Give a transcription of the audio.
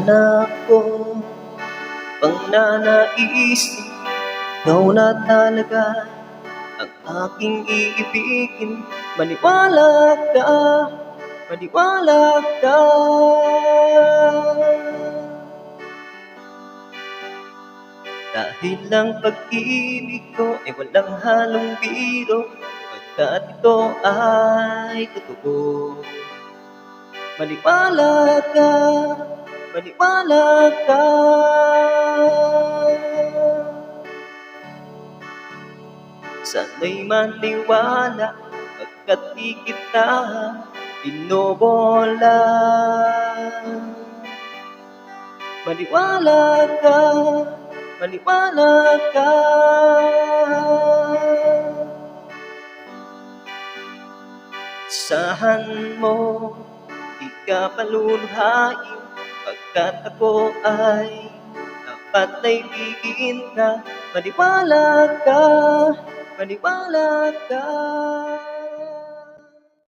Sana ko pang nanaisin, ikaw na talaga ang aking iibigin. Maniwala ka, maniwala ka. Dahil ang pag-ibig ko ay walang halong biro, pagkat ito ay totoo. Maniwala ka, maniwala ka. Sana'y maniwala, pagkat di kita binobola. Maniwala ka, maniwala ka. Asahan mo, di ka paluluhain, pagkat ako ay dapat na ibigin ka. Maniwala ka, maniwala ka.